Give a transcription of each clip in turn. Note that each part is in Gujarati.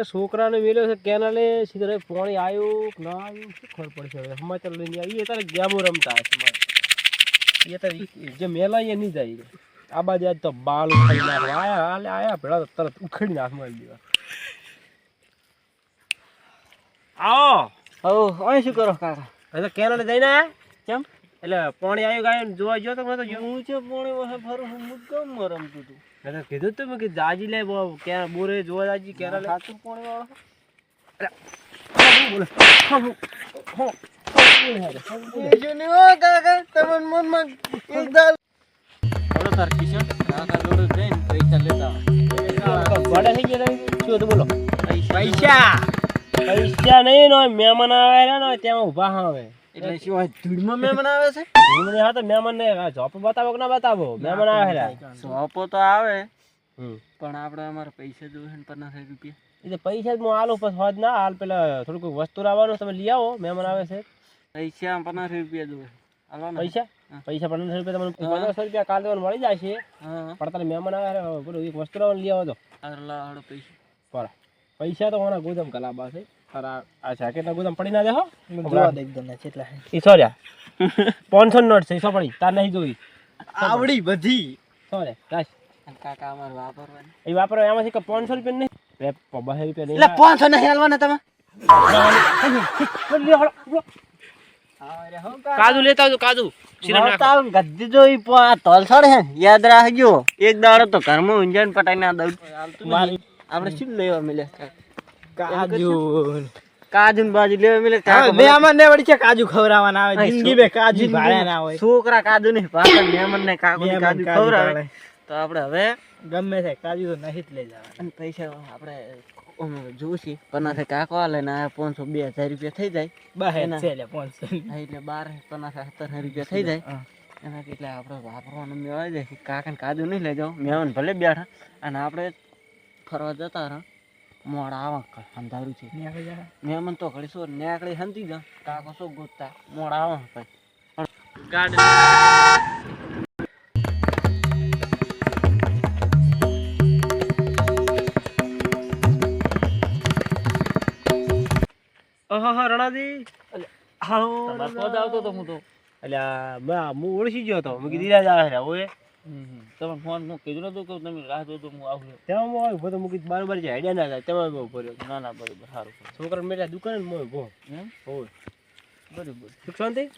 છોકરાને મેલ્યો છે કેનાલે સીધા પાણી આવ્યું કે ના આવ્યું શું ખબર પડશે હવે સમાચાર લઈને આવી તારે ગેમો રમતા હશે મારે એ તારે જે મેલા એ નહીં જાય આ બાજુ આજ તો બાલ ઉખાડી નાખવા આયા ભેળા તરત ઉખાડી નાખ મારી દેવા આવો અહીં શું કરો કાકા હવે કેનાલે જઈને આયા કેમ એટલે પાણી આવ્યું ગાય જોવા ગયો તો મેં તો હું છે પાણી ફરું હું ગમ રમતું હતું એટલે કીધું તું મેં કે જાજી લે બોરે જોવા જાજી કેનાલે ખાતું પાણી વાળો પૈસા નહીં નો મહેમાન આવે ત્યાં ઉભા આવે એટલે શું ધૂળમાં મહેમાન આવે છે ધૂળમાં હા તો મહેમાન ને જોપ બતાવો કે ના બતાવો મહેમાન આવે જોપો તો આવે પણ આપણે અમારે પૈસા જોઈએ ને 50 રૂપિયા એટલે પૈસા જ હું આલો પછી હોજ ના હાલ પેલા થોડુંક વસ્તુ લાવવાનું તમે લઈ આવો મહેમાન આવે છે પૈસા 50 રૂપિયા જોઈએ પૈસા 50 રૂપિયા તમને 1500 રૂપિયા કાલ દેવાનું મળી જાય છે પણ તારે મહેમાન આવે બોલો એક વસ્તુ લાવવાનું લઈ આવો તો પૈસા પૈસા તો મારા ગોદામ કલાબા છે આ જેકેટના ગોદામ પડી ના દેહો જોવા દે એકદમ કેટલા ઈ સોર્યા 500 નોટ છે સો પડી તાર નહીં જોઈ આવડી બધી સોરે રાશ કાકા અમાર વાપરવાની એ વાપરો એમાંથી કે 500 રૂપિયા નહીં રે 200 રૂપિયા નહીં એટલે 500 નહીં હાલવાના તમે કાજુ લેતા આવજો કાજુ સિરમ નાખો ગદ્દી જોઈ તલસડ હે યાદ રાખજો એક દાડો તો ઘરમાં ઊંજાન પટાઈ ના દઉં આપણે શું લેવા મળે કાજુ બાજુ લેવા મળે મહેમાન ને વળી છે કાજુ ખવરાવાના આવે જિંદગી બે કાજુ ભાળ્યા ના હોય છોકરા કાજુ નહીં ભાળે મહેમાન ને કાજુ ખવરાવે તો આપણે હવે ગમે છે કાજુ તો નહીં જ લઈ જવા અને પૈસા આપણે જોશી 50 કાકો આલે ને 500 2000 રૂપિયા થઈ જાય બહે છે એટલે 500 એટલે 12 50 17 રૂપિયા થઈ જાય એના એટલે આપણે વાપરવાનું મેળવી જાય કાકા ને કાજુ નહીં લઈ જાવ મહેમાન ભલે બેઠા અને આપણે ફરવા જતા રહા મોડા આવા અંધારું છે મહેમાન તો ઘડી સો નેકળી હંતી જા કાકો સો ગોતતા મોડા આવા કઈ ગાડી ઓહો રણાજી હાલો બસ આવતો તો હું તો એટલે હું ઓળખી ગયો તો મેં કીધું રાજ આવે ઓએ તમે ફોન હું કીધું નતું કે તમે રાહ જોતો હું આવું તેમાં હું આવ્યો તો મૂકી બરાબર છે આઈડિયા ના થાય તેમાં બહુ ભર્યો ના ના બરાબર સારું છોકરા મેળા દુકાને મોય ભો એમ હોય બરાબર સુખ શાંતિ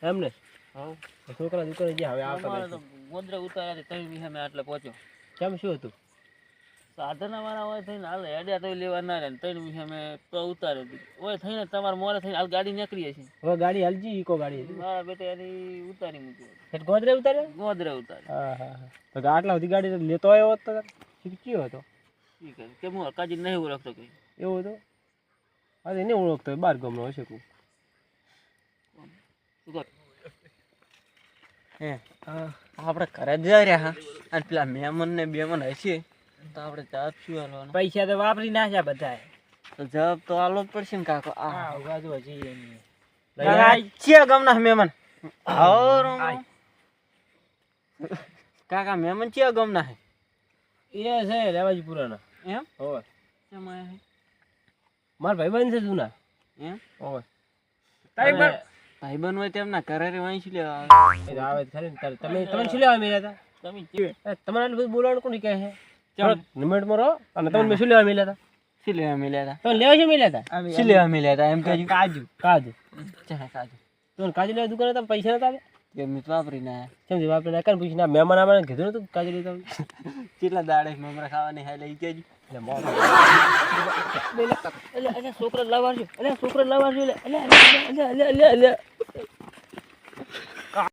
એમ ને હા છોકરા દુકાને જે હવે આવતા ગોદરા ઉતાર્યા તમે વિશે મેં આટલે પહોંચ્યો કેમ શું હતું સાધન અમારા હોય થઈને હાલ હેડ્યા તો લેવા ના રહે ત્રણ વિશે મેં તો ઉતાર્યો દીધું હોય થઈને તમારે મોરે થઈને હાલ ગાડી નીકળીએ છીએ હવે ગાડી હાલજી ઈકો ગાડી હતી મારા બેટા એની ઉતારી મૂકી ગોદરે ઉતાર્યો હા તો આટલા બધી ગાડી લેતો આવ્યો હોત તો શીખ્યો હતો ઠીક છે કે હું હકાજી નહીં ઓળખતો કઈ એવું હતો હા એને ઓળખતો બાર ગમનો હશે કું હે આપણે ઘરે જ રહ્યા હા અને પેલા મહેમાન ને બેમાન હશે તો આપણે જવાબ શું હાલવાનો પૈસા તો વાપરી નાખ્યા બધા તો જવાબ તો હાલવો જ પડશે ને કાકો આ બાજુ હજી ગમના મહેમાન કાકા મહેમાન છે ગમના હે એ છે લેવાજી પુરાના એમ હોય મારા ભાઈબંધ છે જૂના એમ હોય ભાઈબંધ હોય તેમના ઘરે વાંચી લેવા આવે ખરી તમે શું લેવા મળ્યા હતા તમે તમારે બધું બોલવાનું કોણ કહે છે નિમેટમાં રહો અને તમે શું લેવા મળ્યા હતા તમે લેવા શું મળ્યા હતા શું લેવા મળ્યા હતા એમ કહે કાજુ તમે કાજુ લેવા દુકાને તમે પૈસા નતા આવ્યા મિત્ર વાપરીને સમજી વાપરીને કાંઈ પૂછી ના મહેમાન આવે કીધું નતું કાજુ લીધું કેટલા દાડે મમરા ખાવાની હાલ લઈ જજો છોકરા લાવવા છોકરા લાવવા